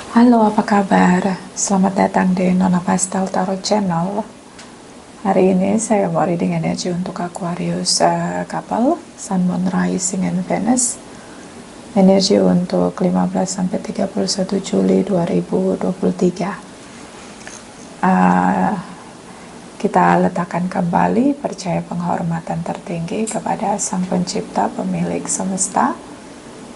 Halo, apa kabar? Selamat datang di Nona Pastel Tarot Channel. Hari ini saya mau reading energi untuk Aquarius couple, Sun, Moon, Rising, and Venus. Energi untuk 15-31 Juli 2023. Kita letakkan kembali percaya penghormatan tertinggi kepada Sang Pencipta, pemilik semesta.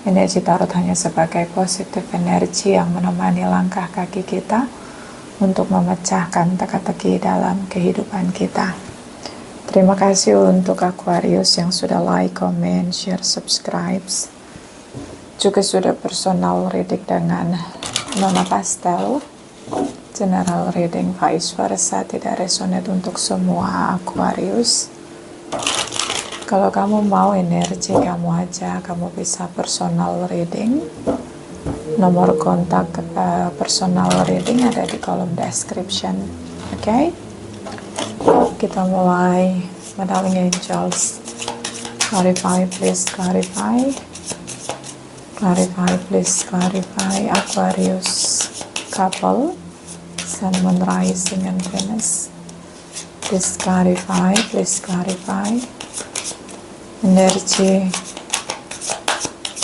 Energi tarot hanya sebagai positif energi yang menemani langkah kaki kita untuk memecahkan teka-teki dalam kehidupan kita. Terima kasih untuk Aquarius yang sudah like, comment, share, subscribe. Juga sudah personal reading dengan Nona Pastel. General reading vice versa tidak resonate untuk semua Aquarius. Kalau kamu mau energi kamu aja, kamu bisa personal reading. Nomor kontak personal reading ada di kolom description. Oke? Kita mulai. My darling angels, clarify, please clarify. Clarify, please clarify. Aquarius couple, Sun, Moon, Rising, and Venus. Please clarify, please clarify. Energi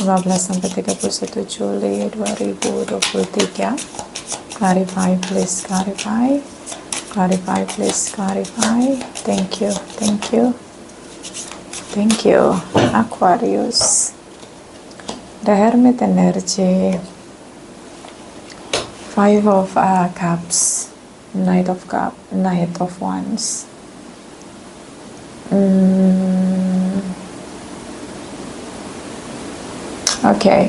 15-31 Juli 2023. Clarify, please clarify. Clarify, please clarify. Thank you, thank you, thank you. Aquarius, the Hermit energy, Five of Cups, Knight of Cups, Knight of Wands. Oke.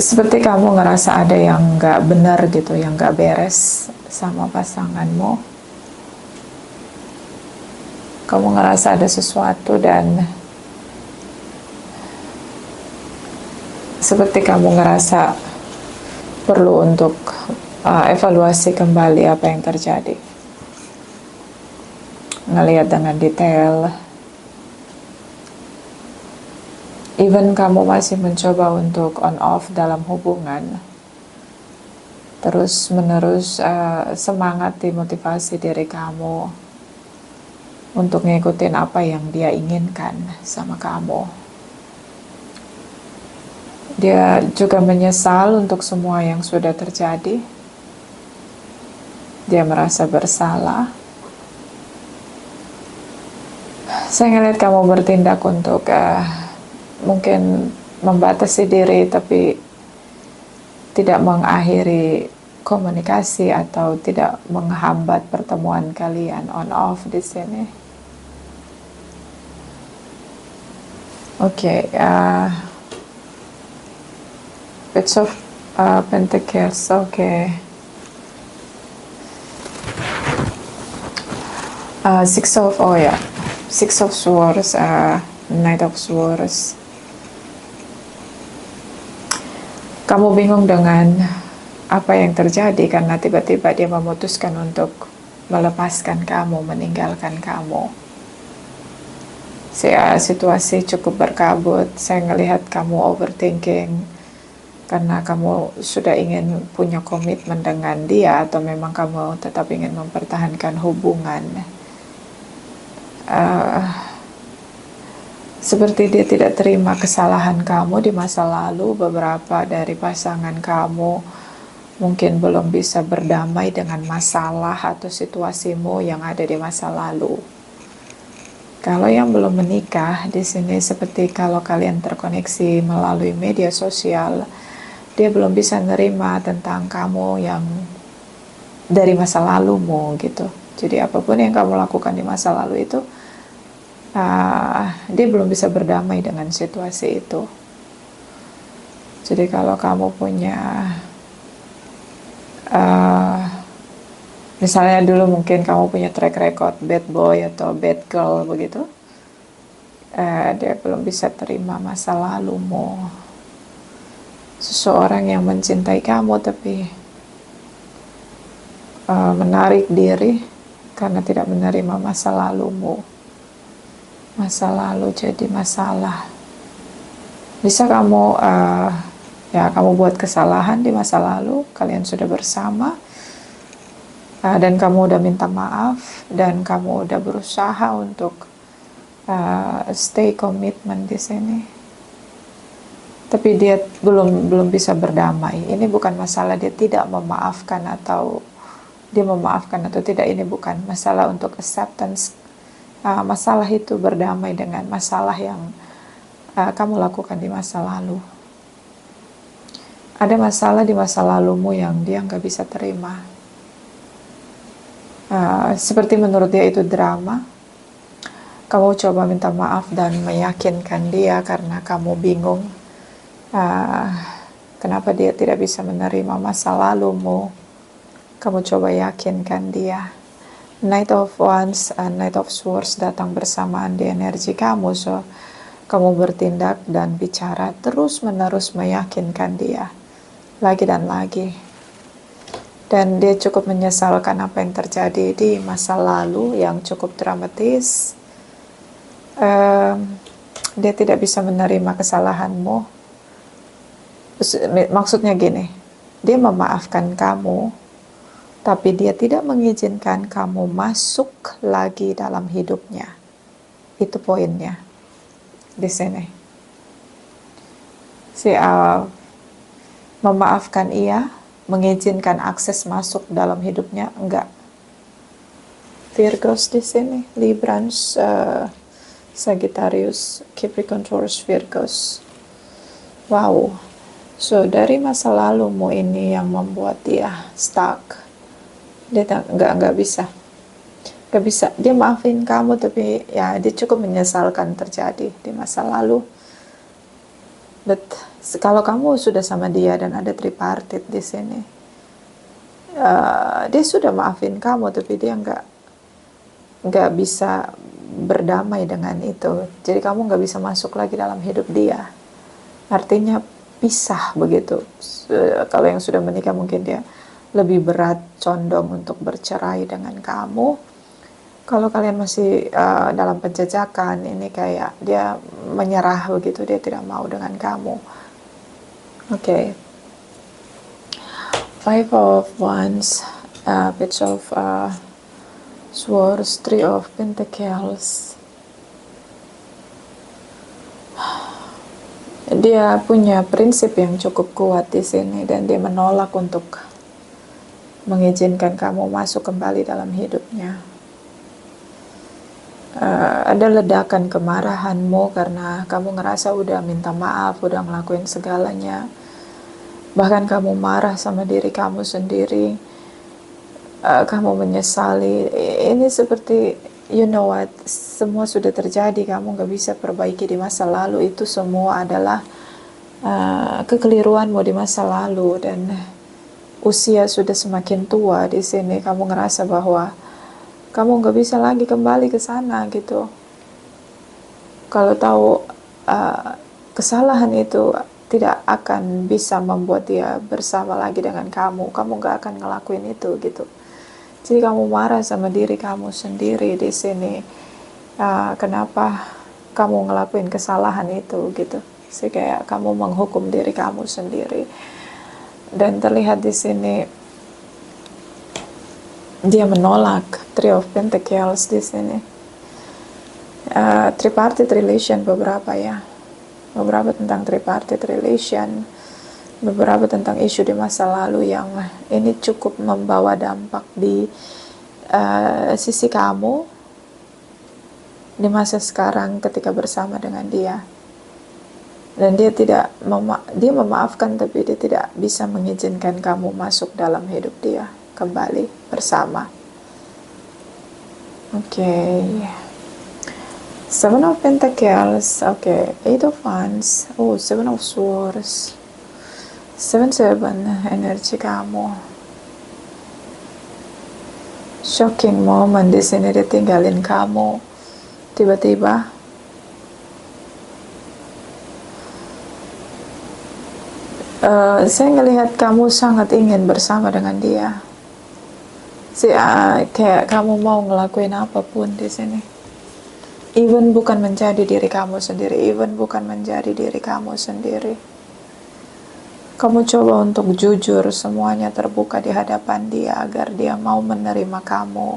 Seperti kamu ngerasa ada yang nggak benar gitu, yang nggak beres sama pasanganmu. Kamu ngerasa ada sesuatu dan seperti kamu ngerasa perlu untuk evaluasi kembali apa yang terjadi. Ngelihat dengan detail. Even kamu masih mencoba untuk on off dalam hubungan, terus menerus semangat dimotivasi diri kamu untuk ngikutin apa yang dia inginkan sama kamu. Dia juga menyesal untuk semua yang sudah terjadi. Dia merasa bersalah. Saya ngeliat kamu bertindak untuk mungkin membatasi diri, tapi tidak mengakhiri komunikasi atau tidak menghambat pertemuan kalian on off di sini. Oke, Page of Pentacles. Oke. Six of Swords, Knight of Swords. Kamu bingung dengan apa yang terjadi karena tiba-tiba dia memutuskan untuk melepaskan kamu, meninggalkan kamu. Situasi cukup berkabut. Saya ngelihat kamu overthinking karena kamu sudah ingin punya komitmen dengan dia, atau memang kamu tetap ingin mempertahankan hubungan. Seperti dia tidak terima kesalahan kamu di masa lalu. Beberapa dari pasangan kamu mungkin belum bisa berdamai dengan masalah atau situasimu yang ada di masa lalu. Kalau yang belum menikah di sini, seperti kalau kalian terkoneksi melalui media sosial, dia belum bisa nerima tentang kamu yang dari masa lalumu gitu. Jadi apapun yang kamu lakukan di masa lalu itu, dia belum bisa berdamai dengan situasi itu. Jadi kalau kamu punya misalnya dulu mungkin kamu punya track record bad boy atau bad girl begitu, dia belum bisa terima masa lalumu. Seseorang yang mencintai kamu tapi menarik diri karena tidak menerima masa lalumu. Masa lalu jadi masalah. Bisa kamu Ya, kamu buat kesalahan di masa lalu, kalian sudah bersama, dan kamu udah minta maaf, dan kamu udah berusaha untuk stay komitmen di sini. Tapi dia belum bisa berdamai. Ini bukan masalah dia tidak memaafkan atau dia memaafkan atau tidak. Ini bukan masalah untuk acceptance. Masalah itu berdamai dengan masalah yang kamu lakukan di masa lalu. Ada masalah di masa lalumu yang dia nggak bisa terima. Seperti menurut dia itu drama. Kamu coba minta maaf dan meyakinkan dia karena kamu bingung kenapa dia tidak bisa menerima masa lalumu. Kamu coba yakinkan dia. Knight of Wands and Knight of Swords datang bersamaan di energi kamu, so kamu bertindak dan bicara terus-menerus meyakinkan dia lagi dan lagi, dan dia cukup menyesalkan apa yang terjadi di masa lalu yang cukup dramatis. Dia tidak bisa menerima kesalahanmu. Maksudnya gini, dia memaafkan kamu, tapi dia tidak mengizinkan kamu masuk lagi dalam hidupnya. Itu poinnya di sini. Memaafkan iya, mengizinkan akses masuk dalam hidupnya enggak. Virgos di sini, Librans, Sagittarius, Capricorn, Taurus, Virgos. Wow. So dari masa lalumu ini yang membuat dia stuck. Dia nggak bisa. Nggak bisa. Dia maafin kamu, tapi ya dia cukup menyesalkan terjadi di masa lalu. But kalau kamu sudah sama dia dan ada tripartite di sini, dia sudah maafin kamu, tapi dia nggak bisa berdamai dengan itu. Jadi kamu nggak bisa masuk lagi dalam hidup dia. Artinya pisah begitu. Kalau yang sudah menikah mungkin dia lebih berat condong untuk bercerai dengan kamu. Kalau kalian masih dalam penjajakan, ini kayak dia menyerah begitu, dia tidak mau dengan kamu. Oke. Five of Wands, Page of Swords, Three of Pentacles. Dia punya prinsip yang cukup kuat di sini, dan dia menolak untuk mengizinkan kamu masuk kembali dalam hidupnya. Ada ledakan kemarahanmu karena kamu ngerasa udah minta maaf, udah ngelakuin segalanya. Bahkan kamu marah sama diri kamu sendiri. Kamu menyesali. Ini seperti, you know what, semua sudah terjadi, kamu gak bisa perbaiki di masa lalu. Itu semua adalah kekeliruanmu di masa lalu, dan usia sudah semakin tua di sini. Kamu ngerasa bahwa kamu nggak bisa lagi kembali ke sana gitu. Kalau tahu kesalahan itu tidak akan bisa membuat dia bersama lagi dengan kamu nggak akan ngelakuin itu gitu. Jadi kamu marah sama diri kamu sendiri di sini. Kenapa kamu ngelakuin kesalahan itu gitu? Sih kayak kamu menghukum diri kamu sendiri. Dan terlihat di sini dia menolak Three of Pentacles di sini. Tripartite relation beberapa tentang tripartite relation, beberapa tentang isu di masa lalu yang ini cukup membawa dampak di sisi kamu di masa sekarang ketika bersama dengan dia. Dan dia memaafkan, tapi dia tidak bisa mengizinkan kamu masuk dalam hidup dia kembali bersama. Oke. Seven of Pentacles. Oke. Eight of Wands. Seven of Swords. Seven energi kamu. Shocking moment di sini, dia tinggalin kamu tiba-tiba. Saya ngelihat kamu sangat ingin bersama dengan dia. Kayak kamu mau ngelakuin apapun di sini. Even bukan menjadi diri kamu sendiri. Kamu coba untuk jujur, semuanya terbuka di hadapan dia agar dia mau menerima kamu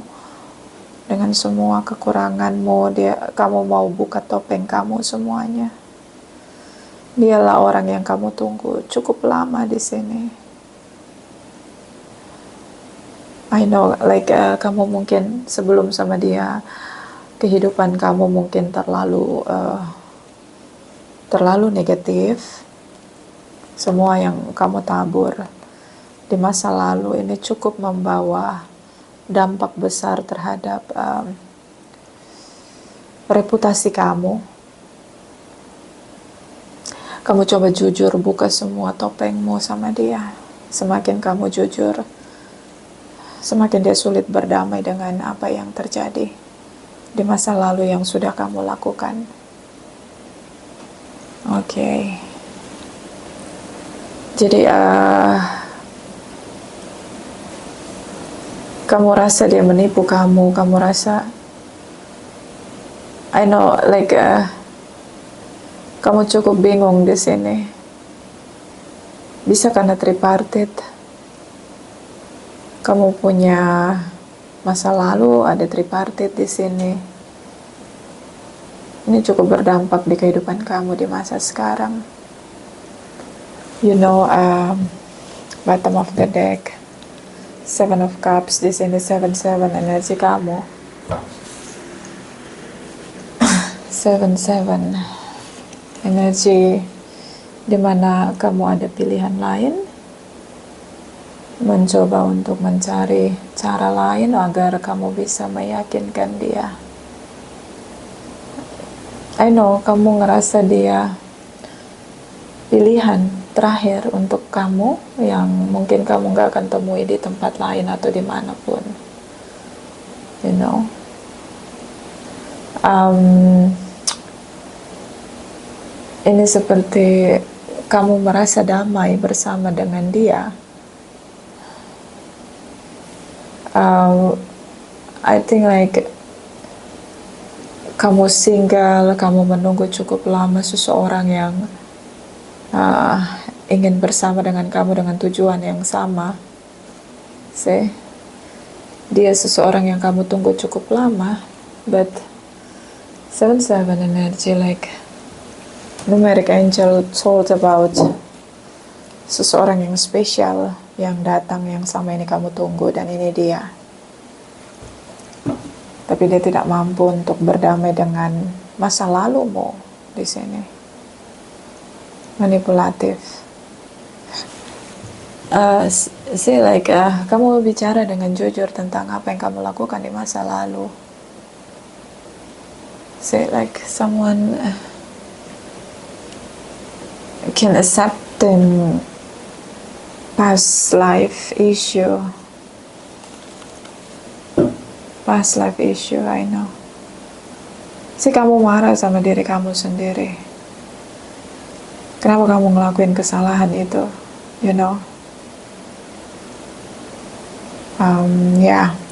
dengan semua kekuranganmu. Kamu mau buka topeng kamu semuanya. Dialah orang yang kamu tunggu cukup lama di sini. I know, like kamu mungkin sebelum sama dia, kehidupan kamu mungkin terlalu negatif. Semua yang kamu tabur di masa lalu ini cukup membawa dampak besar terhadap reputasi kamu. Kamu coba jujur, buka semua topengmu sama dia. Semakin kamu jujur, semakin dia sulit berdamai dengan apa yang terjadi di masa lalu yang sudah kamu lakukan. Oke. Jadi kamu rasa dia menipu kamu rasa, I know, like kamu cukup bingung di sini. Bisa karena tripartite. Kamu punya masa lalu, ada tripartite di sini. Ini cukup berdampak di kehidupan kamu di masa sekarang. You know, bottom of the deck, 7 of Cups di sini, 7-7 energi kamu. 7-7 energi dimana kamu ada pilihan lain, mencoba untuk mencari cara lain agar kamu bisa meyakinkan dia. I know, kamu ngerasa dia pilihan terakhir untuk kamu yang mungkin kamu gak akan temui di tempat lain atau dimanapun. You know, ini seperti kamu merasa damai bersama dengan dia. I think like kamu single, kamu menunggu cukup lama seseorang yang ingin bersama dengan kamu dengan tujuan yang sama. See, dia seseorang yang kamu tunggu cukup lama, but 7-7 energy, like numeric angel told about seseorang yang spesial yang datang, yang sama ini kamu tunggu, dan ini dia. Tapi dia tidak mampu untuk berdamai dengan masa lalumu di sini. Manipulatif. Kamu bicara dengan jujur tentang apa yang kamu lakukan di masa lalu. Like someone can accept them past life issue, I know. Kamu marah sama diri kamu sendiri. Kenapa kamu ngelakuin kesalahan itu, you know?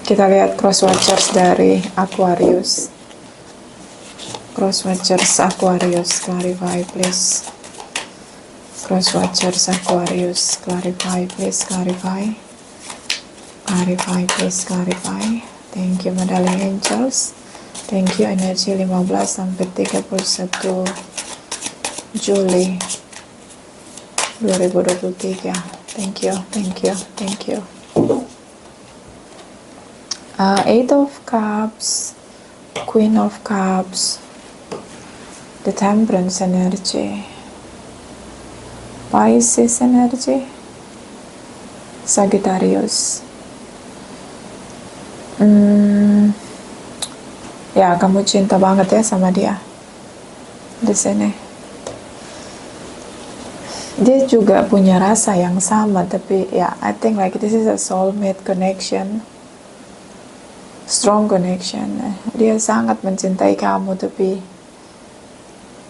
Kita lihat cross watchers dari Aquarius. Cross watchers Aquarius, clarify please. Cross watchers Aquarius, clarify please, clarify. Clarify please, clarify. Thank you my darling angels. Thank you energi 15 sampai 31 Juli 2023. Thank you, thank you, thank you. 8 of Cups, Queen of Cups, the Temperance energy, Pisces energy, Sagittarius. Ya, kamu cinta banget ya sama dia di sini. Dia juga punya rasa yang sama, tapi ya, I think like this is a soulmate connection. Strong connection. Dia sangat mencintai kamu, tapi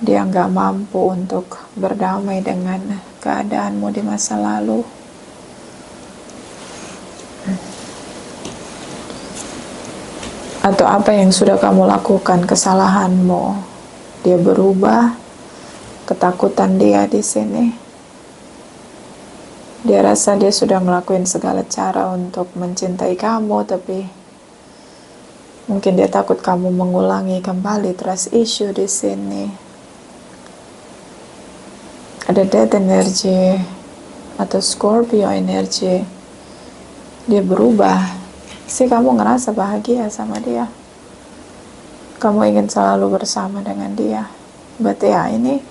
dia nggak mampu untuk berdamai dengan keadaanmu di masa lalu. Atau apa yang sudah kamu lakukan, kesalahanmu. Dia berubah, ketakutan dia di sini. Dia rasa dia sudah ngelakuin segala cara untuk mencintai kamu, tapi mungkin dia takut kamu mengulangi kembali trust issue di sini. Ada death energy atau Scorpio energy. Dia berubah. Kamu ngerasa bahagia sama dia. Kamu ingin selalu bersama dengan dia. Berarti ya ini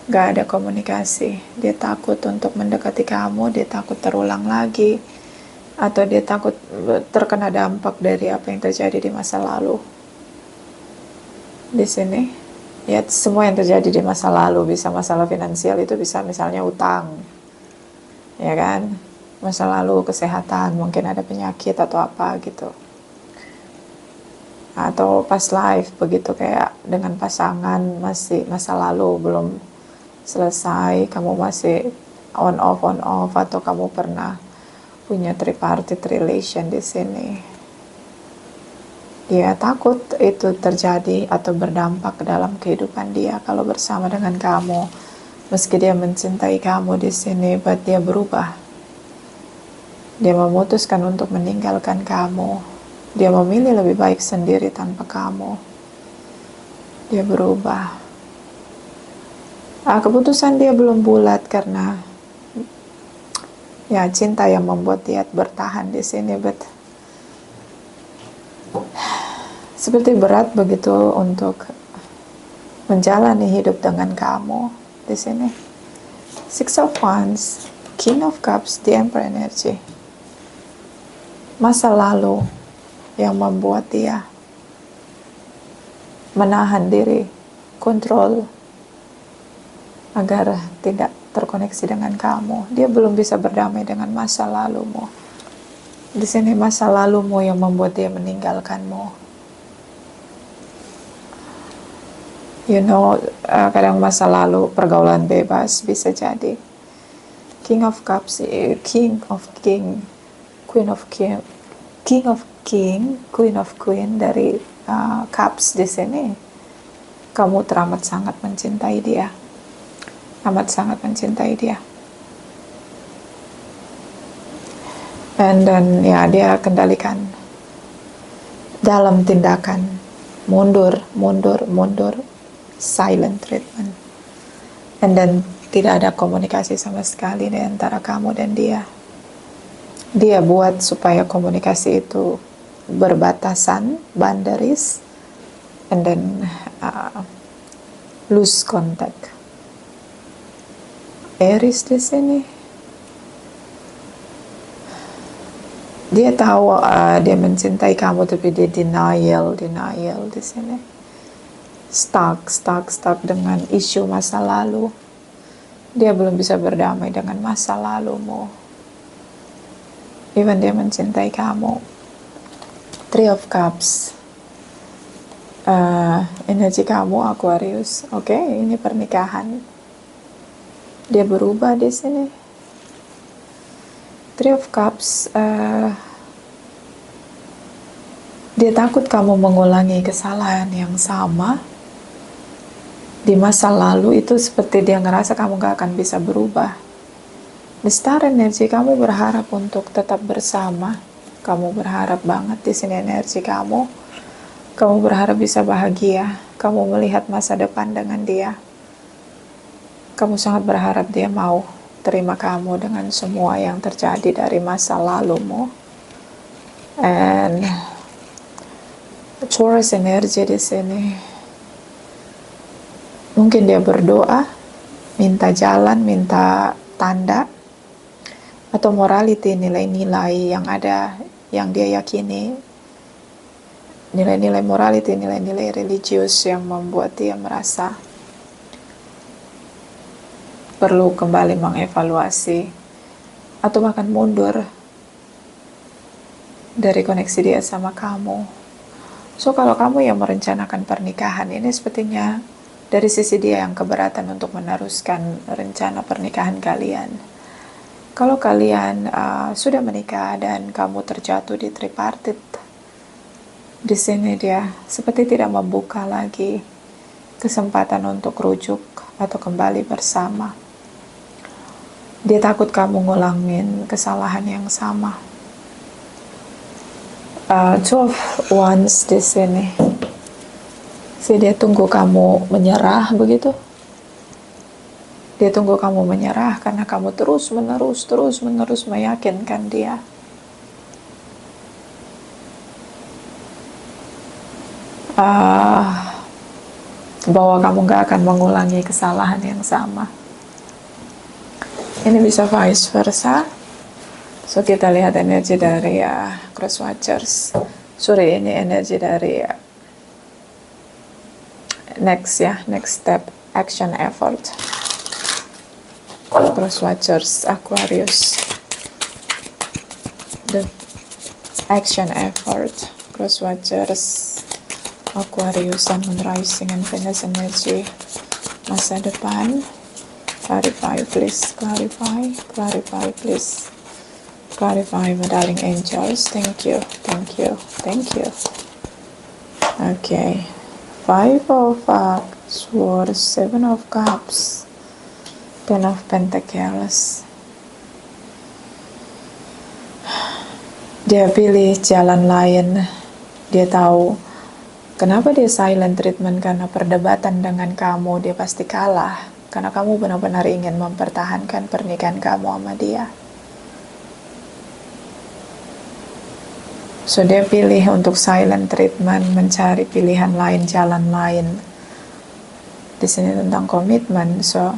gak ada komunikasi. Dia takut untuk mendekati kamu, dia takut terulang lagi, atau dia takut terkena dampak dari apa yang terjadi di masa lalu. Di sini, ya semua yang terjadi di masa lalu, bisa masalah finansial, itu bisa misalnya utang, ya kan? Masa lalu kesehatan, mungkin ada penyakit atau apa gitu. Atau past life, begitu kayak dengan pasangan masih masa lalu belum selesai, kamu masih on off, atau kamu pernah punya tripartite relation di sini. Dia takut itu terjadi atau berdampak ke dalam kehidupan dia kalau bersama dengan kamu. Meski dia mencintai kamu di sini, but dia berubah. Dia memutuskan untuk meninggalkan kamu. Dia memilih lebih baik sendiri tanpa kamu. Dia berubah. Keputusan dia belum bulat karena ya cinta yang membuat dia bertahan di sini, but seperti berat begitu untuk menjalani hidup dengan kamu di sini. Six of Wands, King of Cups, the Emperor energy. Masa lalu yang membuat dia menahan diri, kontrol agar tidak terkoneksi dengan kamu. Dia belum bisa berdamai dengan masa lalumu. Di sini masa lalumu yang membuat dia meninggalkanmu. Kadang masa lalu pergaulan bebas bisa jadi. King of Cups, King of King, Queen of King, King of King, Queen of Queen dari Cups di sini. Kamu teramat sangat mencintai dia. Amat sangat mencintai dia. Dan ya dia kendalikan dalam tindakan mundur, silent treatment. And then tidak ada komunikasi sama sekali di antara kamu dan dia. Dia buat supaya komunikasi itu berbatasan, boundaries, and then lose contact. Aries di sini, dia tahu dia mencintai kamu, tapi dia denial di sini. Stuck dengan isu masa lalu. Dia belum bisa berdamai dengan masa lalumu. Even dia mencintai kamu. Three of Cups, energi kamu Aquarius. Oke, ini pernikahan. Dia berubah di sini. Three of Cups, dia takut kamu mengulangi kesalahan yang sama di masa lalu. Itu seperti dia ngerasa kamu gak akan bisa berubah. The Star energi, kamu berharap untuk tetap bersama. Kamu berharap banget di sini energi kamu. Kamu berharap bisa bahagia. Kamu melihat masa depan dengan dia. Kamu sangat berharap dia mau terima kamu dengan semua yang terjadi dari masa lalumu. And Taurus energi di sini. Mungkin dia berdoa, minta jalan, minta tanda, atau morality, nilai-nilai yang ada, yang dia yakini, nilai-nilai morality, nilai-nilai religius yang membuat dia merasa perlu kembali mengevaluasi atau bahkan mundur dari koneksi dia sama kamu. So kalau kamu yang merencanakan pernikahan ini, sepertinya dari sisi dia yang keberatan untuk meneruskan rencana pernikahan kalian. Kalau kalian sudah menikah dan kamu terjatuh di tripartite, di sini dia seperti tidak membuka lagi kesempatan untuk rujuk atau kembali bersama. Dia takut kamu ngulangin kesalahan yang sama. 12 Wands di sini. Dia tunggu kamu menyerah begitu. Dia tunggu kamu menyerah karena kamu terus menerus meyakinkan dia. Bahwa kamu gak akan mengulangi kesalahan yang sama. Ini bisa vice versa. So kita lihat energi dari Cross Watchers. Sorry, ini energi dari next step, action, effort. Cross Watchers, Aquarius. The action, effort. Cross Watchers, Aquarius, Sun, Moon, Rising, and Venus energy masa depan. Clarify, please. Clarify, please. Clarify, my darling angels. Thank you. Okay. 5 of Swords, 7 of Cups, 10 of Pentacles. Dia pilih jalan lain. Dia tahu kenapa dia silent treatment, karena perdebatan dengan kamu dia pasti kalah. Karena kamu benar-benar ingin mempertahankan pernikahan kamu sama dia. So dia pilih untuk silent treatment, mencari pilihan lain, jalan lain. Di sini tentang komitmen. So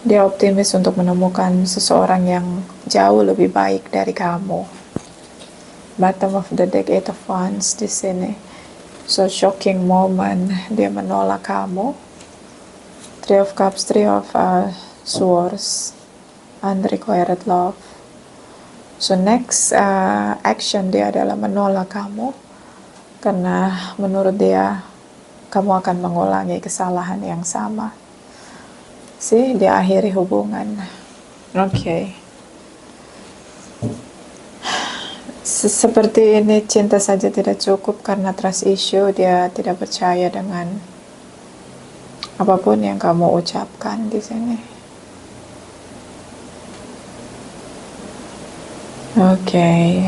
dia optimis untuk menemukan seseorang yang jauh lebih baik dari kamu. Bottom of the deck, 8 of Wands di sini. So shocking moment, dia menolak kamu. 3 of Cups, 3 of Swords, unrequited love. So next action dia adalah menolak kamu, karena menurut dia kamu akan mengulangi kesalahan yang sama. Dia akhiri hubungan. Okay. Seperti ini cinta saja tidak cukup, karena trust issue. Dia tidak percaya dengan apapun yang kamu ucapkan di sini. Oke.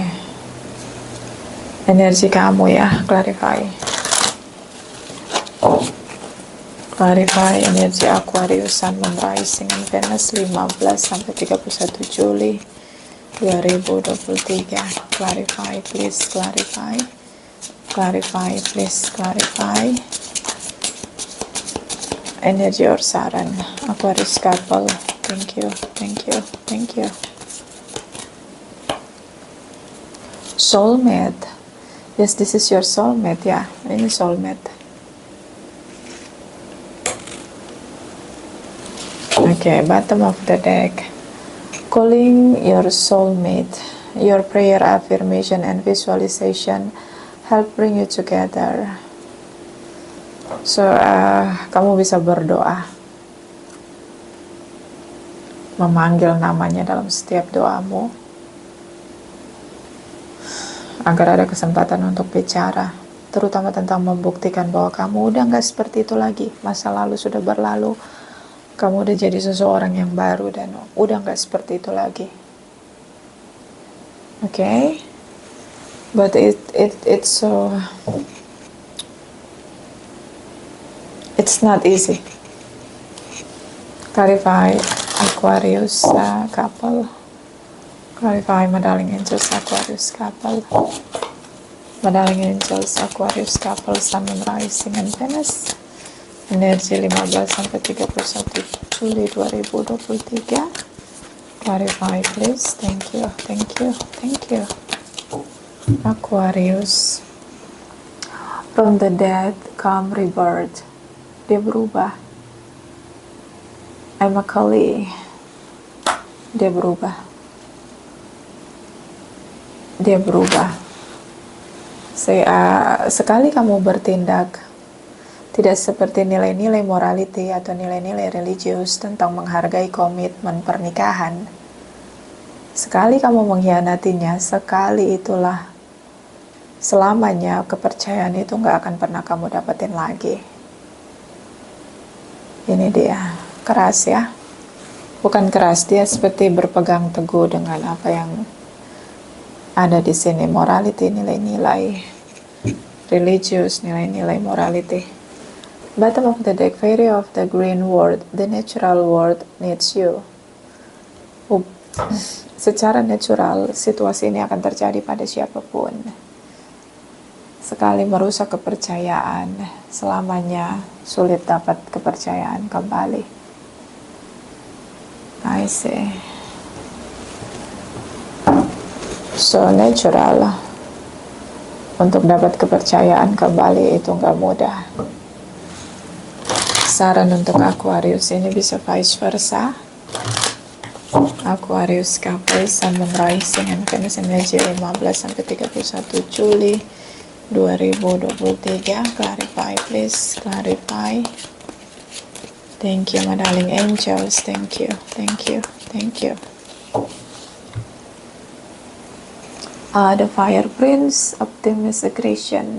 Energi kamu ya, clarify energi Aquarius, Sun, Moon, Rising, and Venus 15 sampai 31 Juli 2023. Clarify, please. Clarify, please. Clarify energi or saran Aquarius couple. Thank you. Soulmate. Yes, this is your soulmate ya. Ini soulmate. Okay, bottom of the deck. Calling your soulmate. Your prayer, affirmation, and visualization help bring you together. So, kamu bisa berdoa, memanggil namanya dalam setiap doamu, agar ada kesempatan untuk bicara, terutama tentang membuktikan bahwa kamu udah gak seperti itu lagi. Masa lalu sudah berlalu, kamu udah jadi seseorang yang baru dan udah gak seperti itu lagi. Okay? But it's not easy. Clarify Aquarius couple. Clarify my darling angels, Aquarius couple. My darling angels, Aquarius couple, Sun, Moon, Rising, and Venus. Energi 15 sampai 31 Juli 2023. Clarify, please. Thank you. Aquarius. From the dead come rebirth. Dia berubah. Emma Kali. Dia berubah. Sekali kamu bertindak tidak seperti nilai-nilai morality atau nilai-nilai religius tentang menghargai komitmen pernikahan, sekali kamu mengkhianatinya, sekali itulah selamanya. Kepercayaan itu gak akan pernah kamu dapetin lagi. Ini dia, keras ya. Bukan keras, dia seperti berpegang teguh dengan apa yang ada di sini. Morality, nilai-nilai religious, nilai-nilai morality. Bottom of the deck, Fairy of the Green World, the natural world needs you. Secara natural, situasi ini akan terjadi pada siapapun. Sekali merusak kepercayaan, selamanya sulit dapat kepercayaan kembali. I see. So natural, untuk dapat kepercayaan kembali itu nggak mudah. Saran untuk Aquarius ini bisa vice versa. Aquarius couple, Sun, Moon, Rising, and Venus energy 15-31 Juli 2023. Clarify please, clarify. Thank you, my darling angels. Thank you, thank you, thank you. The Fire Prince, optimism, aggression.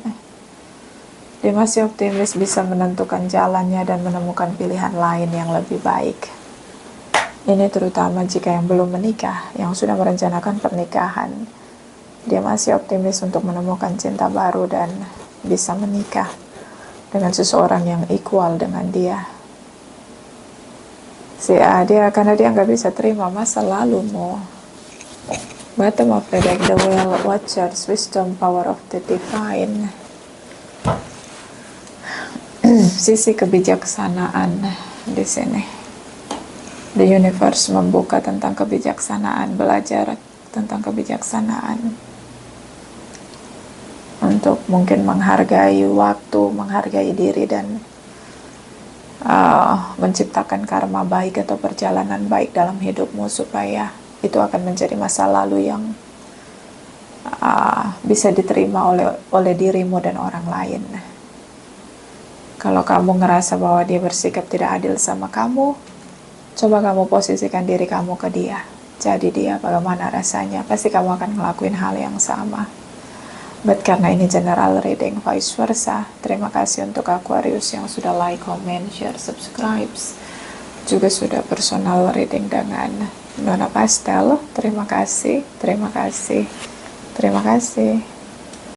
Dia masih optimis bisa menentukan jalannya dan menemukan pilihan lain yang lebih baik. Ini terutama jika yang belum menikah, yang sudah merencanakan pernikahan. Dia masih optimis untuk menemukan cinta baru dan bisa menikah dengan seseorang yang equal dengan dia. Karena dia nggak bisa terima masa lalumu. Bottom of the deck, the Well Watchers, Wisdom, Power of the Divine. Sisi kebijaksanaan di sini. The Universe membuka tentang kebijaksanaan, belajar tentang kebijaksanaan. Untuk mungkin menghargai waktu, menghargai diri, dan menciptakan karma baik atau perjalanan baik dalam hidupmu, supaya itu akan menjadi masa lalu yang bisa diterima oleh dirimu dan orang lain. Kalau kamu ngerasa bahwa dia bersikap tidak adil sama kamu, coba kamu posisikan diri kamu ke dia. Jadi dia bagaimana rasanya, pasti kamu akan ngelakuin hal yang sama. But karena ini general reading, vice versa. Terima kasih untuk Aquarius yang sudah like, comment, share, subscribe. Juga sudah personal reading dengan Nona Pastel. Terima kasih, terima kasih, terima kasih.